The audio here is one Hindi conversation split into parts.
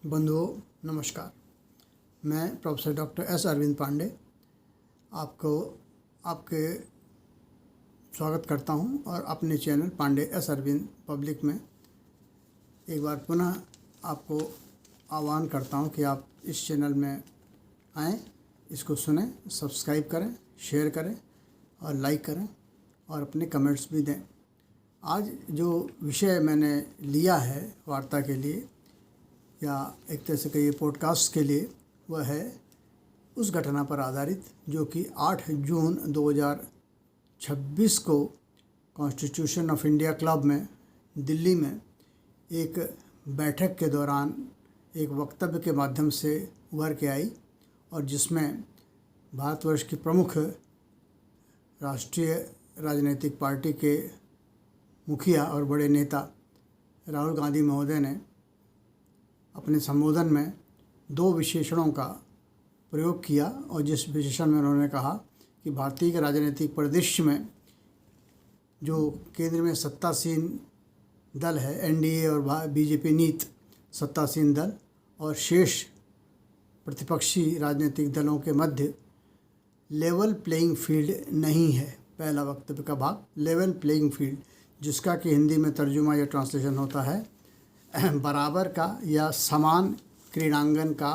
बंधुओं नमस्कार। मैं professor doctor S Arvind Pandey आपको आपके स्वागत करता हूं और अपने channel Pandey S Arvind public में एक बार पुनः आपको आह्वान करता हूं कि आप इस चैनल में आएँ, इसको सुनें, सब्सक्राइब करें, शेयर करें और लाइक करें और अपने कमेंट्स भी दें। आज जो विषय मैंने लिया है वार्ता के लिए या एक तरह से कहिए पॉडकास्ट के लिए, वह है उस घटना पर आधारित जो कि 8 जून 2026 को कॉन्स्टिट्यूशन ऑफ इंडिया क्लब में दिल्ली में एक बैठक के दौरान एक वक्तव्य के माध्यम से उभर के आई और जिसमें भारतवर्ष की प्रमुख राष्ट्रीय राजनीतिक पार्टी के मुखिया और बड़े नेता राहुल गांधी महोदय ने अपने संबोधन में 2 विशेषणों का प्रयोग किया और जिस विशेषण में उन्होंने कहा कि भारतीय के राजनीतिक परिदृश्य में जो केंद्र में सत्तासीन दल है एनडीए और बीजेपी नीत सत्तासीन दल और शेष प्रतिपक्षी राजनीतिक दलों के मध्य लेवल प्लेइंग फील्ड नहीं है। पहला वक्तव्य का भाग लेवल प्लेइंग फील्ड, जिसका कि हिंदी में तर्जुमा या ट्रांसलेशन होता है बराबर का या समान क्रीड़ांगन का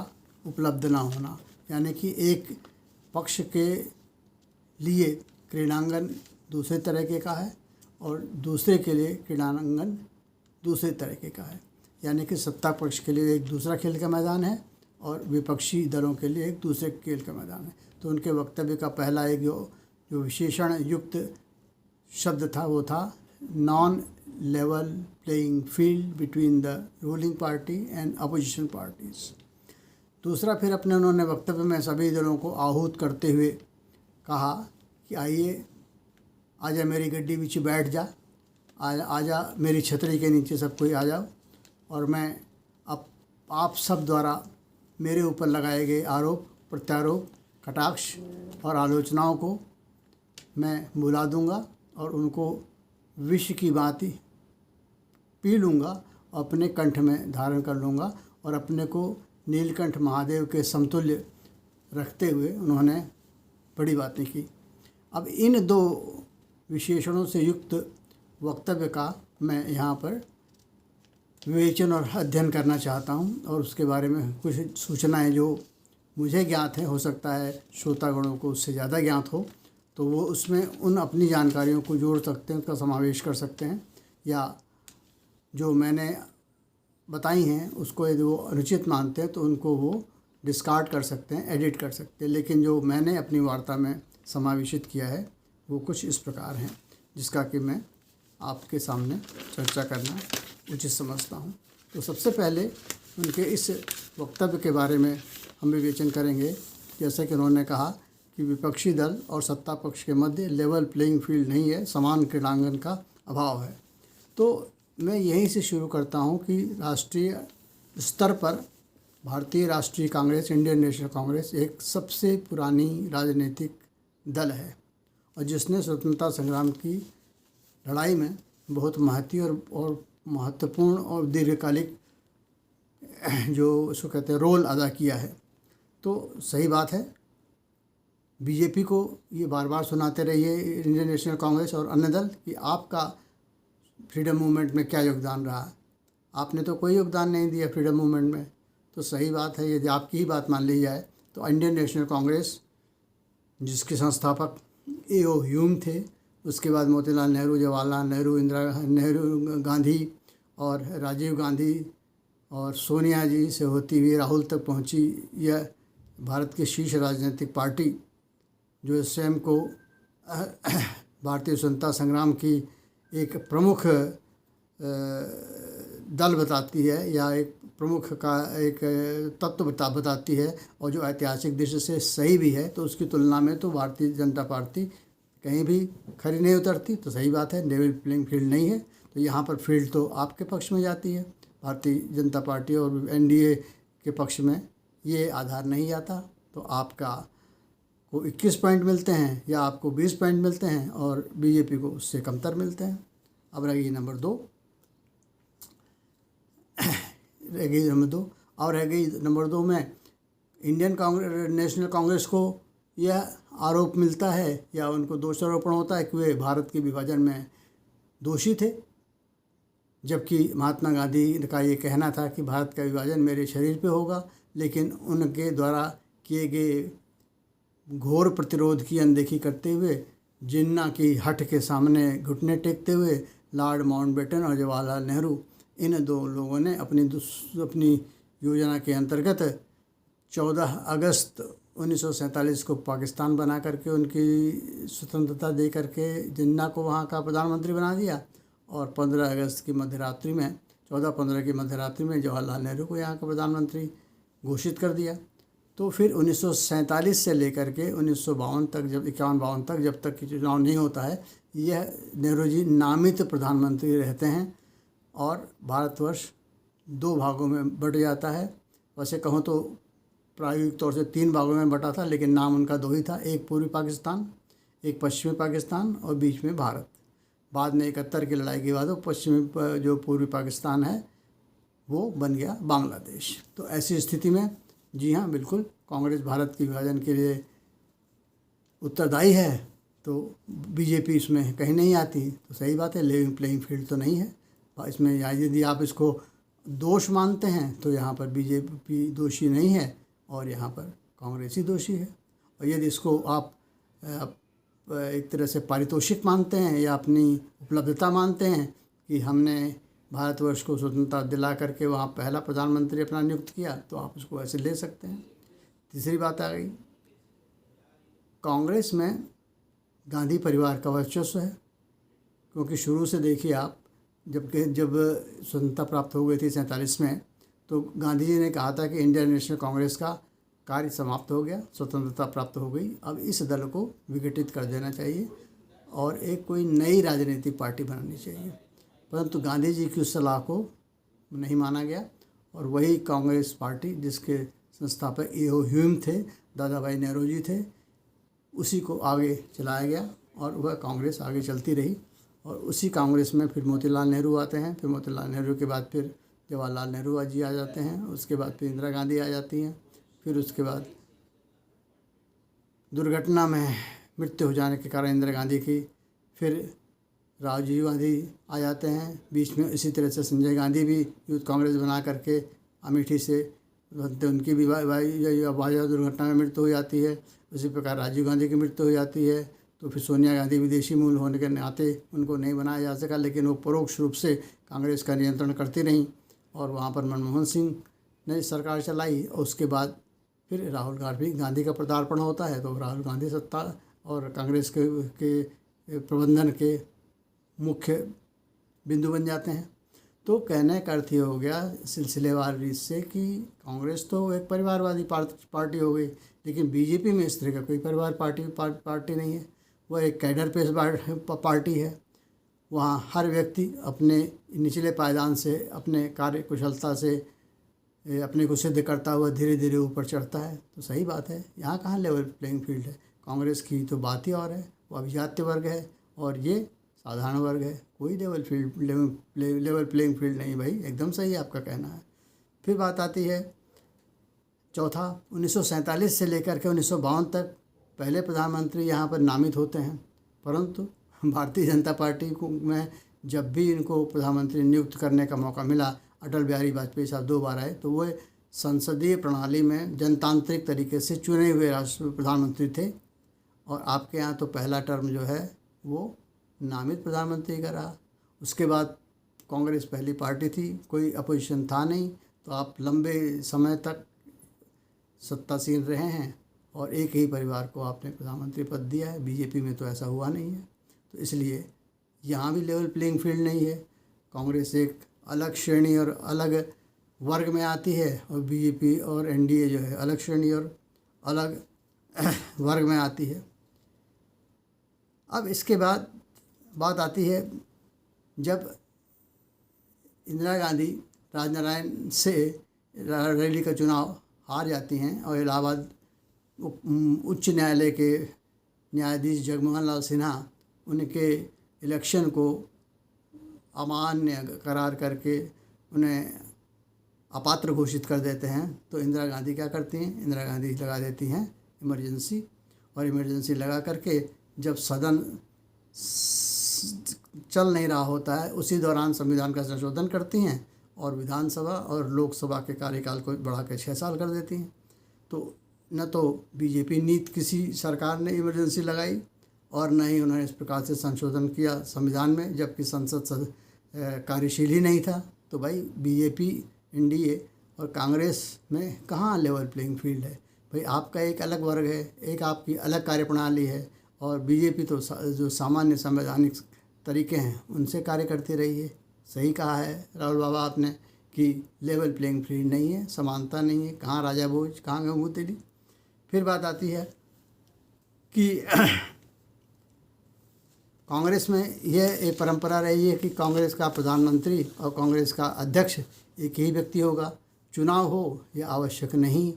उपलब्ध ना होना, यानी कि एक पक्ष के लिए क्रीड़ांगन दूसरे तरीके का है और दूसरे के लिए क्रीड़ांगन दूसरे तरीके का है। यानी कि सत्ता पक्ष के लिए एक दूसरा खेल का मैदान है और विपक्षी दलों के लिए एक दूसरे खेल का मैदान है। तो उनके वक्तव्य का पहला एक जो विशेषण युक्त शब्द था वो था non level playing field between the ruling party and opposition parties. दूसरा, फिर अपने उन्होंने वक्तव्य में सभी दलों को आहूत करते हुए कहा कि आइए आजा मेरी गड्डी बीच बैठ जा, आजा मेरी छतरी के नीचे सब कोई आ जाओ और मैं अब आप सब द्वारा मेरे ऊपर लगाए गए आरोप प्रत्यारोप कटाक्ष और आलोचनाओं को मैं भुला दूंगा और उनको विष की भांति पी लूँगा और अपने कंठ में धारण कर लूँगा और अपने को नीलकंठ महादेव के समतुल्य रखते हुए उन्होंने बड़ी बातें की। अब इन 2 विशेषणों से युक्त वक्तव्य का मैं यहाँ पर विवेचन और अध्ययन करना चाहता हूँ और उसके बारे में कुछ सूचनाएं जो मुझे ज्ञात हैं, हो सकता है श्रोतागणों को उससे ज़्यादा ज्ञात हो, तो वो उसमें उन अपनी जानकारियों को जोड़ सकते हैं, उसका समावेश कर सकते हैं, या जो मैंने बताई हैं उसको यदि वो अनुचित मानते हैं तो उनको वो डिस्कार्ड कर सकते हैं, एडिट कर सकते हैं। लेकिन जो मैंने अपनी वार्ता में समावेशित किया है वो कुछ इस प्रकार हैं, जिसका कि मैं आपके सामने चर्चा करना उचित समझता हूँ। तो सबसे पहले उनके इस वक्तव्य के बारे में हम विवेचन करेंगे। जैसे कि उन्होंने कहा कि विपक्षी दल और सत्ता पक्ष के मध्य लेवल प्लेइंग फील्ड नहीं है, समान क्रीड़ांगन का अभाव है। तो मैं यहीं से शुरू करता हूं कि राष्ट्रीय स्तर पर भारतीय राष्ट्रीय कांग्रेस, इंडियन नेशनल कांग्रेस एक सबसे पुरानी राजनीतिक दल है और जिसने स्वतंत्रता संग्राम की लड़ाई में बहुत और महत्वपूर्ण और दीर्घकालिक जो उसको कहते हैं रोल अदा किया है। तो सही बात है, बीजेपी को ये बार बार सुनाते रहिए इंडियन नेशनल कांग्रेस और अन्य दल कि आपका फ्रीडम मूवमेंट में क्या योगदान रहा। आपने तो कोई योगदान नहीं दिया फ्रीडम मूवमेंट में। तो सही बात है, यदि आपकी ही बात मान ली जाए तो इंडियन नेशनल कांग्रेस जिसके संस्थापक ए.ओ. ह्यूम थे, उसके बाद मोतीलाल नेहरू, जवाहरलाल नेहरू, नेहरू गांधी और राजीव गांधी और सोनिया जी से होती हुई राहुल तक पहुंची यह भारत की शीर्ष राजनीतिक पार्टी जो स्वयं को भारतीय स्वतंत्रता संग्राम की एक प्रमुख दल बताती है या एक प्रमुख का एक तत्व बताती है और जो ऐतिहासिक दृष्टि से सही भी है, तो उसकी तुलना में तो भारतीय जनता पार्टी कहीं भी खरी नहीं उतरती। तो सही बात है, लेवल प्लेइंग फील्ड नहीं है। तो यहाँ पर फील्ड तो आपके पक्ष में जाती है, भारतीय जनता पार्टी और एनडीए के पक्ष में ये आधार नहीं जाता। तो आपका को 21 पॉइंट मिलते हैं या आपको 20 पॉइंट मिलते हैं और बीजेपी को उससे कमतर मिलते हैं। अब रहेगी नंबर 2 और रह गई नंबर 2 में इंडियन कांग्रेस, नेशनल कांग्रेस को यह आरोप मिलता है या उनको दोषारोपण होता है कि वे भारत के विभाजन में दोषी थे, जबकि महात्मा गांधी का ये कहना था कि भारत का विभाजन मेरे शरीर पे होगा। लेकिन उनके द्वारा किए गए घोर प्रतिरोध की अनदेखी करते हुए, जिन्ना की हट के सामने घुटने टेकते हुए लॉर्ड माउंटबेटन और जवाहरलाल नेहरू, इन 2 लोगों ने अपनी योजना के अंतर्गत 14 अगस्त 1947 को पाकिस्तान बना करके उनकी स्वतंत्रता दे करके जिन्ना को वहाँ का प्रधानमंत्री बना दिया, और 15 अगस्त की मध्यरात्रि में 14-15 की मध्यरात्रि में जवाहरलाल नेहरू को यहाँ का प्रधानमंत्री घोषित कर दिया। तो फिर 1947 से लेकर के 1952 तक, जब 51-52 तक, जब तक कि चुनाव नहीं होता है, यह नेहरू जी नामित प्रधानमंत्री रहते हैं और भारतवर्ष 2 भागों में बट जाता है। वैसे कहूँ तो प्रायोगिक तौर से 3 भागों में बटा था, लेकिन नाम उनका 2 ही था, एक पूर्वी पाकिस्तान, एक पश्चिमी पाकिस्तान और बीच में भारत। बाद में 71 की लड़ाई के बाद वो पश्चिमी जो पूर्वी पाकिस्तान है वो बन गया बांग्लादेश। तो ऐसी स्थिति में जी हाँ, बिल्कुल कांग्रेस भारत के विभाजन के लिए उत्तरदायी है, तो बीजेपी इसमें कहीं नहीं आती। तो सही बात है, लेवल प्लेइंग फील्ड तो नहीं है इसमें। यदि आप इसको दोष मानते हैं तो यहाँ पर बीजेपी दोषी नहीं है और यहाँ पर कांग्रेस ही दोषी है। और यदि इसको आप एक तरह से पारितोषिक मानते हैं या अपनी उपलब्धता मानते हैं कि हमने भारतवर्ष को स्वतंत्रता दिला करके वहाँ पहला प्रधानमंत्री अपना नियुक्त किया, तो आप उसको ऐसे ले सकते हैं। तीसरी बात आ गई, कांग्रेस में गांधी परिवार का वर्चस्व है, क्योंकि शुरू से देखिए आप, जब स्वतंत्रता प्राप्त हो गई थी 47 में, तो गांधी जी ने कहा था कि इंडियन नेशनल कांग्रेस का कार्य समाप्त हो गया, स्वतंत्रता प्राप्त हो गई, अब इस दल को विघटित कर देना चाहिए और एक कोई नई राजनीतिक पार्टी बनानी चाहिए। परंतु गांधी जी की उस सलाह को नहीं माना गया और वही कांग्रेस पार्टी जिसके संस्थापक ए.ओ. ह्यूम थे, दादा भाई नेहरू थे, उसी को आगे चलाया गया और वह कांग्रेस आगे चलती रही। और उसी कांग्रेस में फिर मोतीलाल नेहरू आते हैं, फिर मोतीलाल नेहरू के बाद फिर जवाहरलाल नेहरू जी आ जाते हैं, उसके बाद फिर इंदिरा गांधी आ जाती हैं, फिर उसके बाद दुर्घटना में मृत्यु हो जाने के कारण इंदिरा गांधी की, फिर राजीव गांधी आ जाते हैं बीच में। इसी तरह से संजय गांधी भी यूथ कांग्रेस बना करके अमेठी से उनकी भी हवाई दुर्घटना में मृत्यु हो जाती है। उसी प्रकार राजीव गांधी की मृत्यु हो जाती है। तो फिर सोनिया गांधी विदेशी मूल होने के नाते उनको नहीं बनाया जा सका, लेकिन वो परोक्ष रूप से कांग्रेस का नियंत्रण करती रहीं और वहाँ पर मनमोहन सिंह ने सरकार चलाई। और उसके बाद फिर राहुल गांधी का पदार्पण होता है, तो राहुल गांधी सत्ता और कांग्रेस के प्रबंधन के मुख्य बिंदु बन जाते हैं। तो कहने का अर्थ ये हो गया सिलसिलेवार रीत से कि कांग्रेस तो एक परिवारवादी पार्टी हो गई, लेकिन बीजेपी में इस तरह का कोई परिवार पार्टी नहीं है। वह एक कैडर पेश पार्टी है। वहाँ हर व्यक्ति अपने निचले पायदान से, अपने कार्य कुशलता से अपने को सिद्ध करता हुआ धीरे धीरे ऊपर चढ़ता है। तो सही बात है, यहाँ कहाँ लेवल प्लेइंग फील्ड है। कांग्रेस की तो बात ही और है, वो अभिजात्य वर्ग है और ये साधारण वर्ग है। कोई लेवल प्लेइंग फील्ड नहीं भाई, एकदम सही आपका कहना है। फिर बात आती है चौथा, 1947 से लेकर के 1952 तक पहले प्रधानमंत्री यहाँ पर नामित होते हैं, परंतु भारतीय जनता पार्टी को में जब भी इनको प्रधानमंत्री नियुक्त करने का मौका मिला, अटल बिहारी वाजपेयी साहब 2 बार आए, तो वो संसदीय प्रणाली में जनतांत्रिक तरीके से चुने हुए राष्ट्र प्रधानमंत्री थे। और आपके यहाँ तो पहला टर्म जो है वो नामित प्रधानमंत्री का रहा। उसके बाद कांग्रेस पहली पार्टी थी, कोई अपोजिशन था नहीं, तो आप लंबे समय तक सत्तासीन रहे हैं और एक ही परिवार को आपने प्रधानमंत्री पद दिया है। बीजेपी में तो ऐसा हुआ नहीं है, तो इसलिए यहाँ भी लेवल प्लेइंग फील्ड नहीं है। कांग्रेस एक अलग श्रेणी और अलग वर्ग में आती है और बीजेपी और एनडीए जो है अलग श्रेणी और अलग वर्ग में आती है। अब इसके बाद बात आती है जब इंदिरा गांधी राजनारायण से रैली का चुनाव हार जाती हैं और इलाहाबाद उच्च न्यायालय के न्यायाधीश जगमोहन लाल सिन्हा उनके इलेक्शन को अमान्य करार करके उन्हें अपात्र घोषित कर देते हैं तो इंदिरा गांधी क्या करती हैं, इंदिरा गांधी लगा देती हैं इमरजेंसी, और इमरजेंसी लगा करके जब सदन चल नहीं रहा होता है उसी दौरान संविधान का संशोधन करती हैं और विधानसभा और लोकसभा के कार्यकाल को बढ़ा के 6 साल कर देती हैं। तो न तो बीजेपी नीति किसी सरकार ने इमरजेंसी लगाई और न ही उन्होंने इस प्रकार से संशोधन किया संविधान में, जबकि संसद कार्यशील ही नहीं था। तो भाई बीजेपी, एनडीए और कांग्रेस में कहाँ लेवल प्लेइंग फील्ड है? भाई आपका एक अलग वर्ग है, एक आपकी अलग कार्यप्रणाली है, और बीजेपी तो जो सामान्य संवैधानिक तरीके हैं उनसे कार्य करती रही है। सही कहा है राहुल बाबा आपने कि लेवल प्लेइंग फील्ड नहीं है, समानता नहीं है, कहाँ राजा भोज, कहाँ गंगू तेली। फिर बात आती है कि कांग्रेस में यह एक परंपरा रही है कि कांग्रेस का प्रधानमंत्री और कांग्रेस का अध्यक्ष एक ही व्यक्ति होगा। चुनाव हो यह आवश्यक नहीं,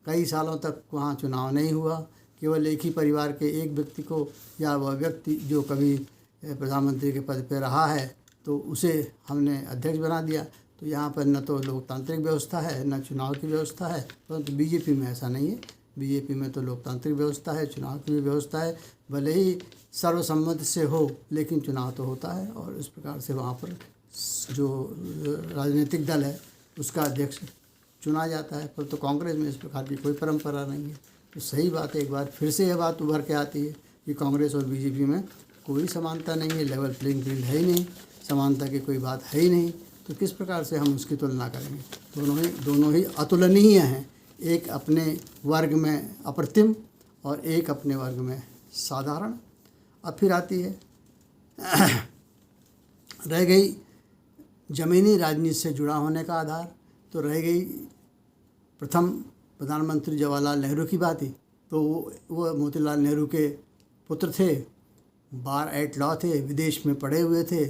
कई सालों तक वहाँ चुनाव नहीं हुआ, केवल एक ही परिवार के एक व्यक्ति को या वह व्यक्ति जो कभी प्रधानमंत्री के पद पर रहा है तो उसे हमने अध्यक्ष बना दिया। तो यहाँ पर न तो लोकतांत्रिक व्यवस्था है न चुनाव की व्यवस्था है, परंतु बीजेपी में ऐसा नहीं है। बीजेपी में तो लोकतांत्रिक व्यवस्था है, चुनाव की भी व्यवस्था है, भले ही सर्वसम्मति से हो लेकिन चुनाव तो होता है, और इस प्रकार से वहाँ पर जो राजनीतिक दल है उसका अध्यक्ष चुना जाता है। परंतु कांग्रेस में इस प्रकार की कोई परंपरा नहीं है। तो सही बात है, एक बार फिर से यह बात उभर के आती है कि कांग्रेस और बीजेपी में कोई समानता नहीं है, लेवल प्लेइंग फील्ड है ही नहीं, समानता की कोई बात है ही नहीं। तो किस प्रकार से हम उसकी तुलना करेंगे? दोनों ही अतुलनीय हैं, एक अपने वर्ग में अप्रतिम और एक अपने वर्ग में साधारण। अब फिर आती है रह गई ज़मीनी राजनीति से जुड़ा होने का आधार, तो रह गई प्रथम प्रधानमंत्री जवाहरलाल नेहरू की बात ही। तो वो मोतीलाल नेहरू के पुत्र थे, बार एट लॉ थे, विदेश में पढ़े हुए थे,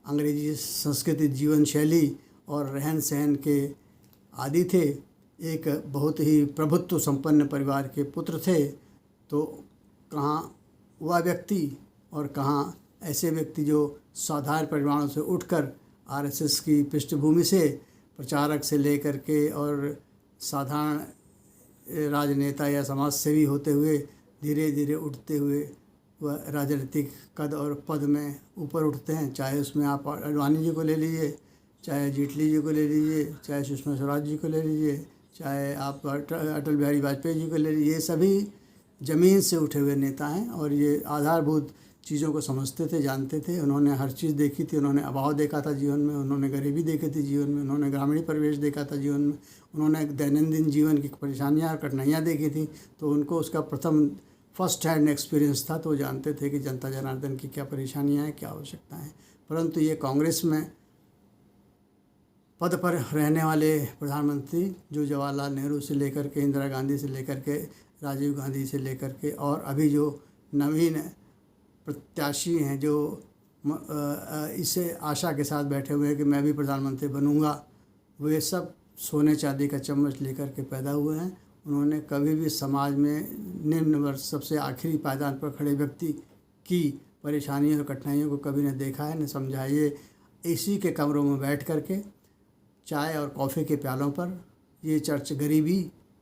अंग्रेजी संस्कृति, जीवन शैली और रहन सहन के आदि थे, एक बहुत ही प्रभुत्व संपन्न परिवार के पुत्र थे। तो कहाँ वह व्यक्ति और कहाँ ऐसे व्यक्ति जो साधारण परिवारों से उठकर आरएसएस की पृष्ठभूमि से प्रचारक से लेकर के और साधारण राजनेता या समाज सेवी होते हुए धीरे धीरे उठते हुए वह राजनीतिक कद और पद में ऊपर उठते हैं। चाहे उसमें आप अडवाणी जी को ले लीजिए, चाहे जेटली जी को ले लीजिए, चाहे सुषमा स्वराज जी को ले लीजिए, चाहे आप अटल बिहारी वाजपेयी जी को ले लीजिए, ये सभी ज़मीन से उठे हुए नेता हैं और ये आधारभूत चीज़ों को समझते थे, जानते थे। उन्होंने हर चीज़ देखी थी, उन्होंने अभाव देखा था जीवन में, उन्होंने गरीबी देखी थी जीवन में, उन्होंने ग्रामीण परिवेश देखा था जीवन में, उन्होंने दैनंदिन जीवन की परेशानियाँ और कठिनाइयाँ देखी थी। तो उनको उसका प्रथम फर्स्ट हैंड एक्सपीरियंस था, तो जानते थे कि जनता जनार्दन की क्या परेशानियाँ हैं, क्या आवश्यकता है। परंतु ये कांग्रेस में पद पर रहने वाले प्रधानमंत्री जो जवाहरलाल नेहरू से लेकर के, इंदिरा गांधी से लेकर के, राजीव गांधी से लेकर के, और अभी जो नवीन प्रत्याशी हैं जो इसे आशा के साथ बैठे हुए हैं कि मैं भी प्रधानमंत्री बनूंगा, वे सब सोने चांदी का चम्मच लेकर के पैदा हुए हैं। उन्होंने कभी भी समाज में निम्न वर्ग, सबसे आखिरी पायदान पर खड़े व्यक्ति की परेशानियों और कठिनाइयों को कभी न देखा है, न समझा है। ये एसी के कमरों में बैठ कर के चाय और कॉफ़ी के प्यालों पर ये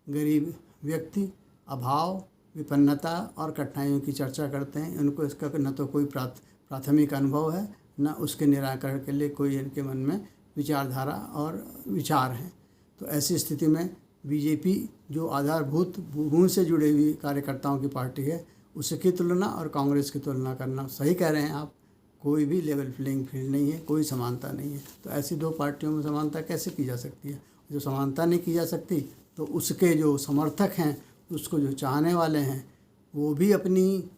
गरीब व्यक्ति, अभाव, विपन्नता और कठिनाइयों की चर्चा करते हैं। उनको इसका न तो कोई प्राथमिक अनुभव है, न उसके निराकरण के लिए कोई इनके मन में विचारधारा और विचार हैं। तो ऐसी स्थिति में बीजेपी जो आधारभूत भूमि से जुड़े हुई कार्यकर्ताओं की पार्टी है, उसकी तुलना और कांग्रेस की तुलना करना सही कह रहे हैं आप। कोई भी लेवल प्लेइंग फील्ड नहीं है, कोई समानता नहीं है। तो ऐसी दो पार्टियों में समानता कैसे की जा सकती है? जो समानता नहीं की जा सकती तो उसके जो समर्थक हैं, उसको जो चाहने वाले हैं, वो भी अपनी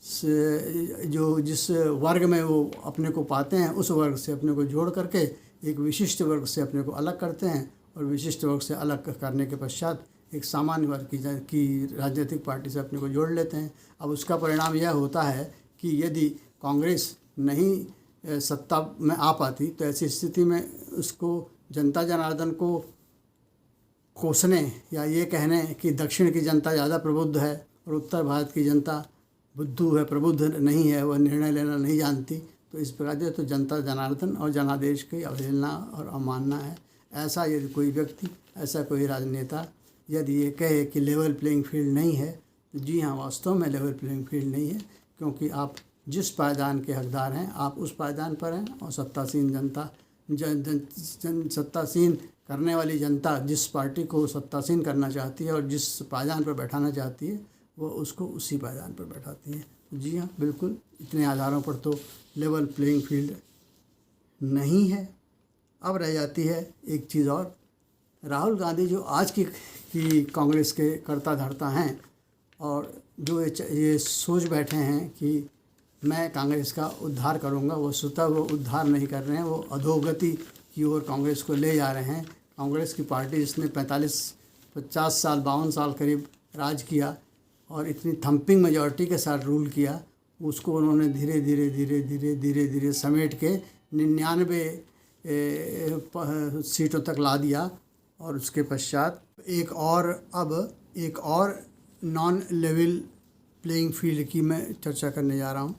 जो जिस वर्ग में वो अपने को पाते हैं उस वर्ग से अपने को जोड़ करके एक विशिष्ट वर्ग से अपने को अलग करते हैं, और विशिष्ट वर्ग से अलग करने के पश्चात एक सामान्य वर्ग की राजनीतिक पार्टी से अपने को जोड़ लेते हैं। अब उसका परिणाम यह होता है कि यदि कांग्रेस नहीं सत्ता में आ पाती तो ऐसी स्थिति में उसको जनता जनार्दन को कोसने या ये कहने कि दक्षिण की जनता ज़्यादा प्रबुद्ध है और उत्तर भारत की जनता बुद्धू है, प्रबुद्ध नहीं है, वह निर्णय लेना नहीं जानती, तो इस प्रकार से तो जनता जनार्दन और जनादेश की अवहेलना और अवमानना है। ऐसा यदि कोई व्यक्ति, ऐसा कोई राजनेता यदि ये कहे कि लेवल प्लेइंग फील्ड नहीं है, तो जी हाँ, वास्तव में लेवल प्लेइंग फील्ड नहीं है, क्योंकि आप जिस पायदान के हकदार हैं आप उस पायदान पर हैं, और सत्तासीन जनता सत्तासीन करने वाली जनता जिस पार्टी को सत्तासीन करना चाहती है और जिस पायदान पर बैठाना चाहती है वो उसको उसी पायदान पर बैठाती है। जी हाँ, बिल्कुल, इतने आधारों पर तो लेवल प्लेइंग फील्ड नहीं है। अब रह जाती है एक चीज़ और, राहुल गांधी जो आज की कांग्रेस के कर्ता धर्ता हैं और जो ये सोच बैठे हैं कि मैं कांग्रेस का उद्धार करूंगा, वो स्वतः वो उद्धार नहीं कर रहे हैं, वो अधोगति की ओर कांग्रेस को ले जा रहे हैं। कांग्रेस की पार्टी जिसने 50 साल 52 साल करीब राज किया और इतनी थंपिंग मेजॉरिटी के साथ रूल किया, उसको उन्होंने धीरे धीरे समेट के 99 सीटों तक ला दिया। और उसके पश्चात एक और नॉन लेवल प्लेइंग फील्ड की मैं चर्चा करने जा रहा हूँ।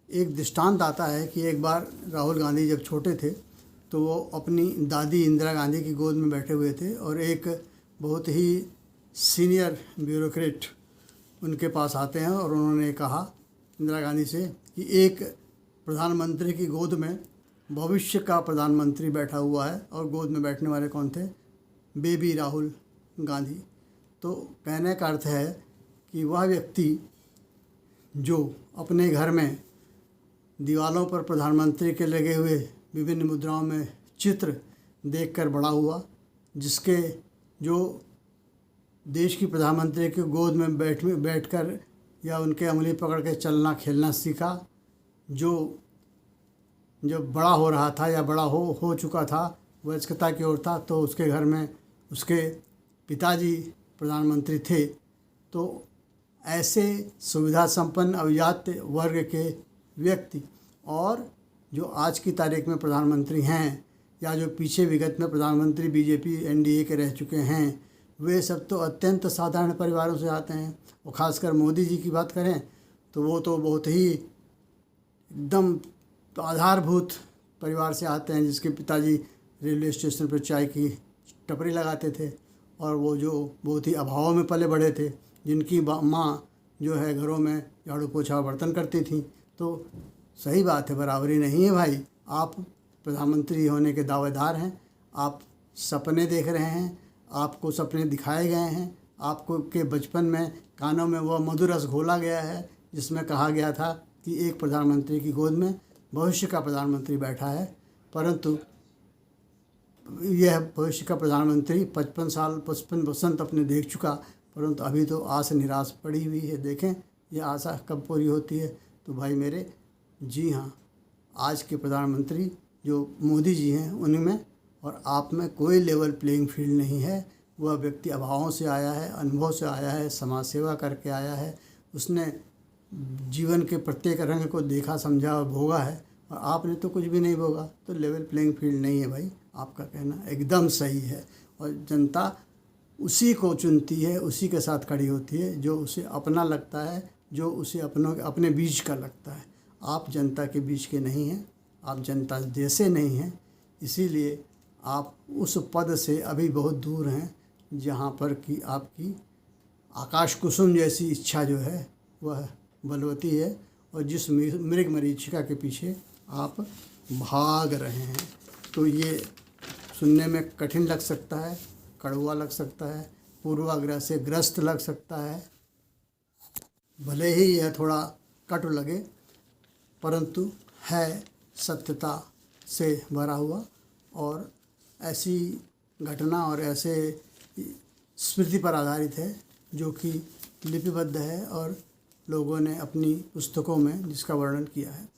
एक दृष्टांत आता है कि एक बार राहुल गांधी जब छोटे थे तो वो अपनी दादी इंदिरा गांधी की गोद में बैठे हुए थे और एक बहुत ही सीनियर ब्यूरोक्रेट उनके पास आते हैं और उन्होंने कहा इंदिरा गांधी से कि एक प्रधानमंत्री की गोद में भविष्य का प्रधानमंत्री बैठा हुआ है, और गोद में बैठने वाले कौन थे? बेबी राहुल गांधी। तो कहने का अर्थ है कि वह व्यक्ति जो अपने घर में दीवालों पर प्रधानमंत्री के लगे हुए विभिन्न मुद्राओं में चित्र देखकर बड़ा हुआ, जिसके जो देश की प्रधानमंत्री के गोद में बैठकर या उनके उंगली पकड़ के चलना खेलना सीखा, जो जब बड़ा हो रहा था या बड़ा हो चुका था, वयस्कता की ओर था, तो उसके घर में उसके पिताजी प्रधानमंत्री थे। तो ऐसे सुविधा संपन्न अभिजात्य वर्ग के व्यक्ति और जो आज की तारीख में प्रधानमंत्री हैं या जो पीछे विगत में प्रधानमंत्री बीजेपी एनडीए के रह चुके हैं, वे सब तो अत्यंत साधारण परिवारों से आते हैं। और ख़ासकर मोदी जी की बात करें तो वो तो बहुत ही एकदम आधारभूत परिवार से आते हैं, जिसके पिताजी रेलवे स्टेशन पर चाय की टपरी लगाते थे और वो जो बहुत ही अभाव में पले बढ़े थे, जिनकी माँ जो है घरों में झाड़ू पोछा बर्तन करती थी। तो सही बात है, बराबरी नहीं है भाई। आप प्रधानमंत्री होने के दावेदार हैं, आप सपने देख रहे हैं, आपको सपने दिखाए गए हैं, आपको के बचपन में कानों में वह मधुर रस घोला गया है जिसमें कहा गया था कि एक प्रधानमंत्री की गोद में भविष्य का प्रधानमंत्री बैठा है। परंतु यह भविष्य का प्रधानमंत्री 55 वसंत अपने देख चुका, परंतु अभी तो आस निराश पड़ी हुई है। देखें यह आशा कब पूरी होती है। तो भाई मेरे, जी हाँ, आज के प्रधानमंत्री जो मोदी जी हैं उनमें और आप में कोई लेवल प्लेइंग फील्ड नहीं है। वह व्यक्ति अभावों से आया है, अनुभव से आया है, समाज सेवा करके आया है, उसने जीवन के प्रत्येक रंग को देखा समझा और भोगा है, और आपने तो कुछ भी नहीं भोगा। तो लेवल प्लेइंग फील्ड नहीं है भाई, आपका कहना एकदम सही है। और जनता उसी को चुनती है, उसी के साथ खड़ी होती है जो उसे अपना लगता है, जो उसे अपने बीच का लगता है। आप जनता के बीच के नहीं हैं, आप जनता जैसे नहीं हैं, इसीलिए आप उस पद से अभी बहुत दूर हैं जहाँ पर कि आपकी आकाश कुसुम जैसी इच्छा जो है वह बलवती है, और जिस मृग मरीचिका के पीछे आप भाग रहे हैं। तो ये सुनने में कठिन लग सकता है, कड़वा लग सकता है, पूर्वाग्रह से ग्रस्त लग सकता है, भले ही यह थोड़ा कटु लगे, परंतु है सत्यता से भरा हुआ। और ऐसी घटना और ऐसे स्मृति पर आधारित है जो कि लिपिबद्ध है और लोगों ने अपनी पुस्तकों में जिसका वर्णन किया है।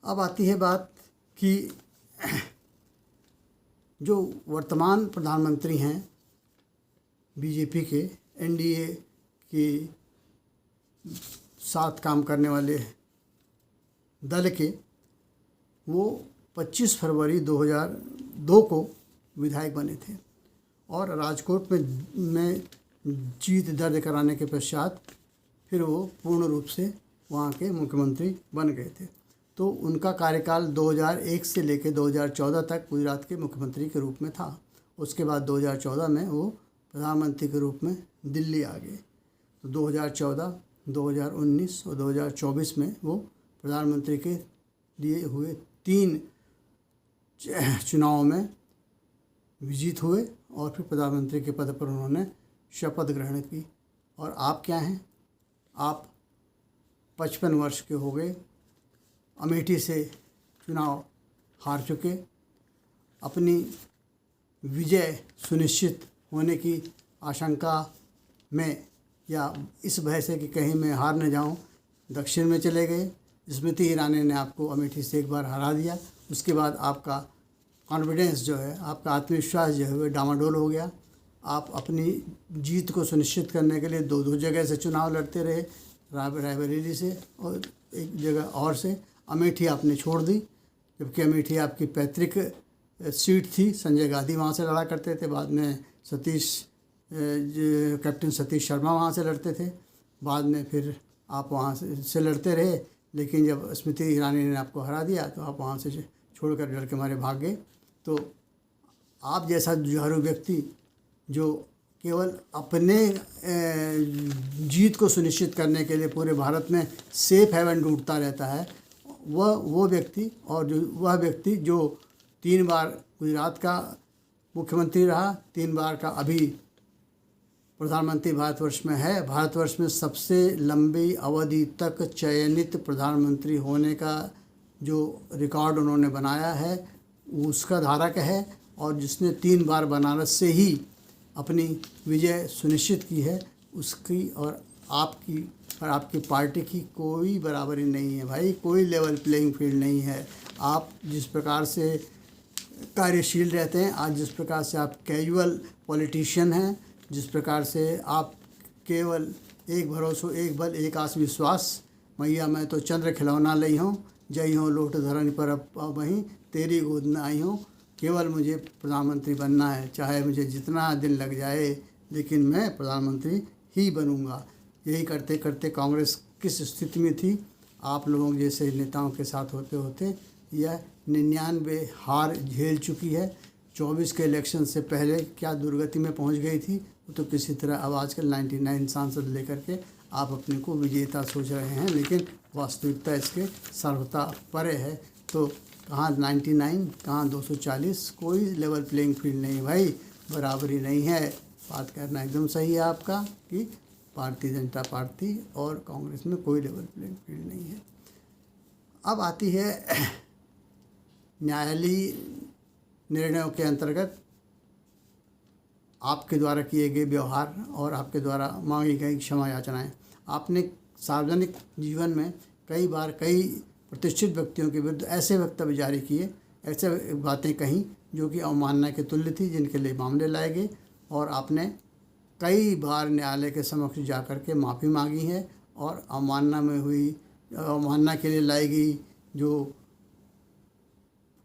अब आती है बात कि जो वर्तमान प्रधानमंत्री हैं बीजेपी के, एनडीए के साथ काम करने वाले दल के, वो 25 फरवरी 2002 को विधायक बने थे और राजकोट में जीत दर्ज कराने के पश्चात फिर वो पूर्ण रूप से वहाँ के मुख्यमंत्री बन गए थे। तो उनका कार्यकाल 2001 से लेकर 2014 तक गुजरात के मुख्यमंत्री के रूप में था। उसके बाद 2014 में वो प्रधानमंत्री के रूप में दिल्ली आ गए। तो 2014, 2019 और 2024 में वो प्रधानमंत्री के लिए हुए 3 चुनावों में विजित हुए और फिर प्रधानमंत्री के पद पर उन्होंने शपथ ग्रहण की। और आप क्या हैं? आप 55 वर्ष के हो गए, अमेठी से चुनाव हार चुके, अपनी विजय सुनिश्चित होने की आशंका में या इस भय से कि कहीं मैं हार न जाऊं, दक्षिण में चले गए। स्मृति ईरानी ने आपको अमेठी से एक बार हरा दिया। उसके बाद आपका कॉन्फिडेंस जो है, आपका आत्मविश्वास जो है वो डामाडोल हो गया। आप अपनी जीत को सुनिश्चित करने के लिए दो जगह से चुनाव लड़ते रहे, रायबरेली से और एक जगह और से। अमेठी आपने छोड़ दी, जबकि अमेठी आपकी पैतृक सीट थी। संजय गांधी वहाँ से लड़ा करते थे, बाद में कैप्टन सतीश शर्मा वहाँ से लड़ते थे, बाद में फिर आप वहाँ से लड़ते रहे। लेकिन जब स्मृति ईरानी ने आपको हरा दिया तो आप वहाँ से छोड़कर डर के मारे भाग गए। तो आप जैसा जुझारू व्यक्ति जो केवल अपने जीत को सुनिश्चित करने के लिए पूरे भारत में सेफ हेवन ढूंढता रहता है, वह व्यक्ति जो 3 बार गुजरात का मुख्यमंत्री रहा, 3 बार का अभी प्रधानमंत्री भारतवर्ष में है, भारतवर्ष में सबसे लंबी अवधि तक चयनित प्रधानमंत्री होने का जो रिकॉर्ड उन्होंने बनाया है उसका धारक है, और जिसने 3 बार बनारस से ही अपनी विजय सुनिश्चित की है, उसकी और आपकी पार्टी की कोई बराबरी नहीं है भाई। कोई लेवल प्लेइंग फील्ड नहीं है। आप जिस प्रकार से कार्यशील रहते हैं, आज जिस प्रकार से आप कैजुअल पॉलिटिशियन हैं, जिस प्रकार से आप केवल एक भरोसो एक बल एक आस विश्वास, मैया मैं तो चंद्र खिलौना लई हूँ, जई हूँ लोट धरन पर अब वहीं तेरी गोद में आई हूँ। केवल मुझे प्रधानमंत्री बनना है, चाहे मुझे जितना दिन लग जाए, लेकिन मैं प्रधानमंत्री ही बनूंगा। यही करते करते कांग्रेस किस स्थिति में थी, आप लोगों जैसे नेताओं के साथ होते होते यह 99 हार झेल चुकी है। 24 के इलेक्शन से पहले क्या दुर्गति में पहुंच गई थी, तो किसी तरह अब आजकल 99 सांसद लेकर के आप अपने को विजेता सोच रहे हैं, लेकिन वास्तविकता इसके सर्वथा परे है। तो कहाँ 99, कहाँ 240, कोई लेवल प्लेइंग फील्ड नहीं भाई, बराबरी नहीं है। बात करना एकदम सही है आपका कि भारतीय जनता पार्टी और कांग्रेस में कोई लेवल प्लेइंग फील्ड नहीं है। अब आती है न्यायालयीय निर्णयों के अंतर्गत आपके द्वारा किए गए व्यवहार और आपके द्वारा मांगी गई क्षमा याचनाएँ। आपने सार्वजनिक जीवन में कई बार कई प्रतिष्ठित व्यक्तियों के विरुद्ध ऐसे वक्तव्य जारी किए, ऐसे बातें कहीं जो कि अवमानना के तुल्य थी, जिनके लिए मामले लाए गए, और आपने कई बार न्यायालय के समक्ष जाकर के माफ़ी मांगी है, और अवमानना के लिए लाई गई जो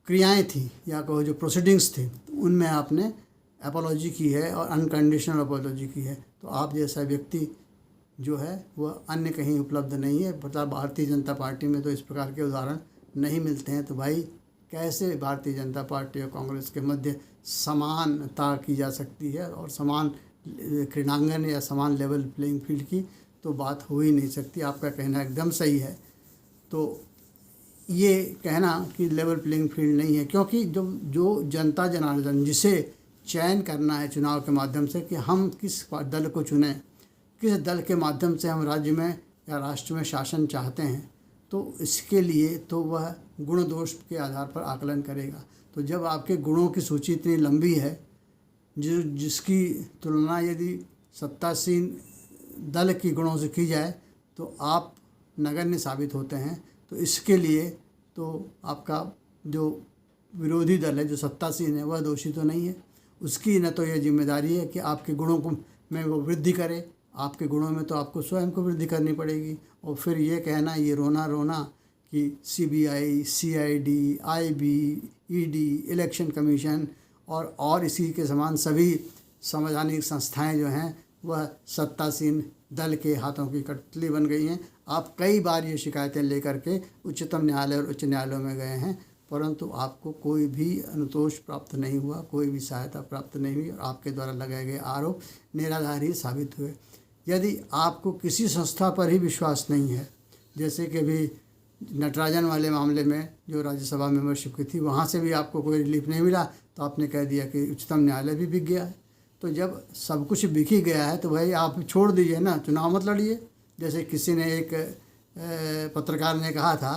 क्रियाएं थी या कहो जो प्रोसीडिंग्स थी, उनमें आपने अपॉलॉजी की है और अनकंडीशनल अपॉलॉजी की है। तो आप जैसा व्यक्ति जो है वह अन्य कहीं उपलब्ध नहीं है। मतलब भारतीय जनता पार्टी में तो इस प्रकार के उदाहरण नहीं मिलते हैं। तो भाई कैसे भारतीय जनता पार्टी और कांग्रेस के मध्य समानता की जा सकती है, और समान क्रीड़ांगन या समान लेवल प्लेइंग फील्ड की तो बात हो ही नहीं सकती। आपका कहना एकदम सही है। तो ये कहना कि लेवल प्लेइंग फील्ड नहीं है, क्योंकि जो जनता जनार्दन जिसे चयन करना है चुनाव के माध्यम से कि हम किस दल को चुनें, किस दल के माध्यम से हम राज्य में या राष्ट्र में शासन चाहते हैं, तो इसके लिए तो वह गुण दोष के आधार पर आकलन करेगा। तो जब आपके गुणों की सूची इतनी लंबी है, जिसकी तुलना यदि सत्तासीन दल की गुणों से की जाए तो आप नगण्य साबित होते हैं। तो इसके लिए तो आपका जो विरोधी दल है, जो सत्तासीन है, वह दोषी तो नहीं है। उसकी न तो यह जिम्मेदारी है कि आपके गुणों को में वो वृद्धि करे, आपके गुणों में तो आपको स्वयं को वृद्धि करनी पड़ेगी। और फिर ये कहना, ये रोना कि CBI, CID, IB, ED, election commission और इसी के समान सभी संवैधानिक संस्थाएं जो हैं वह सत्तासीन दल के हाथों की कठपुतली बन गई हैं। आप कई बार ये शिकायतें लेकर के उच्चतम न्यायालय और उच्च न्यायालयों में गए हैं, परंतु आपको कोई भी अनुतोष प्राप्त नहीं हुआ, कोई भी सहायता प्राप्त नहीं हुई और आपके द्वारा लगाए गए आरोप निराधार साबित हुए। यदि आपको किसी संस्था पर ही विश्वास नहीं है, जैसे कि अभी नटराजन वाले मामले में जो राज्यसभा मेंबरशिप की थी, वहाँ से भी आपको कोई रिलीफ नहीं मिला, तो आपने कह दिया कि उच्चतम न्यायालय भी बिक गया है। तो जब सब कुछ बिक ही गया है तो भाई आप छोड़ दीजिए ना, चुनाव मत लड़िए। जैसे किसी ने एक पत्रकार ने कहा था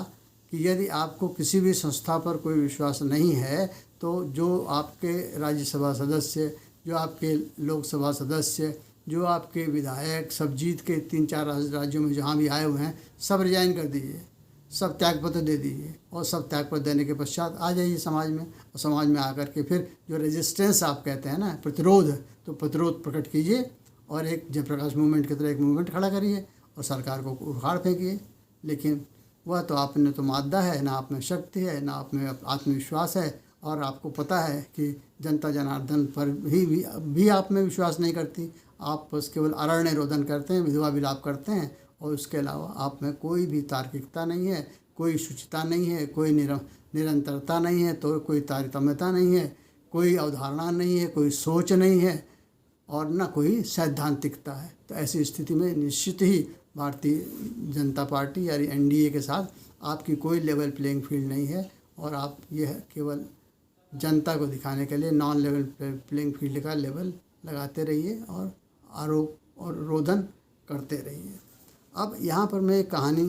कि यदि आपको किसी भी संस्था पर कोई विश्वास नहीं है तो जो आपके राज्यसभा सदस्य, जो आपके लोकसभा सदस्य, जो आपके विधायक सब जीत के 3-4 राज्यों में जहाँ भी आए हुए हैं, सब रिजाइन कर दीजिए, सब त्यागपत्र दे दीजिए और सब त्यागपत्र देने के पश्चात आ जाइए समाज में। और समाज में आकर के फिर जो रेजिस्टेंस आप कहते हैं ना, प्रतिरोध, तो प्रतिरोध प्रकट कीजिए और एक जयप्रकाश मूवमेंट की तरह एक मूवमेंट खड़ा करिए और सरकार को उखाड़ फेंकिए। लेकिन वह तो आपने तो मादा है, ना आप में शक्ति है, ना आप में आत्मविश्वास है, और आपको पता है कि जनता जनार्दन पर भी आप में विश्वास नहीं करती। आप बस केवल अरण्य रोदन करते हैं, विधवा विलाप करते हैं, और उसके अलावा आप में कोई भी तार्किकता नहीं है, कोई शुचिता नहीं है, कोई निरंतरता नहीं है, तो कोई तारतम्यता नहीं है, कोई अवधारणा नहीं है, कोई सोच नहीं है और न कोई सैद्धांतिकता है। तो ऐसी स्थिति में निश्चित ही भारतीय जनता पार्टी यानी एनडीए के साथ आपकी कोई लेवल प्लेइंग फील्ड नहीं है और आप यह केवल जनता को दिखाने के लिए नॉन लेवल प्लेइंग फील्ड का लेवल लगाते रहिए और आरोप और रोदन करते रहिए। अब यहाँ पर मैं एक कहानी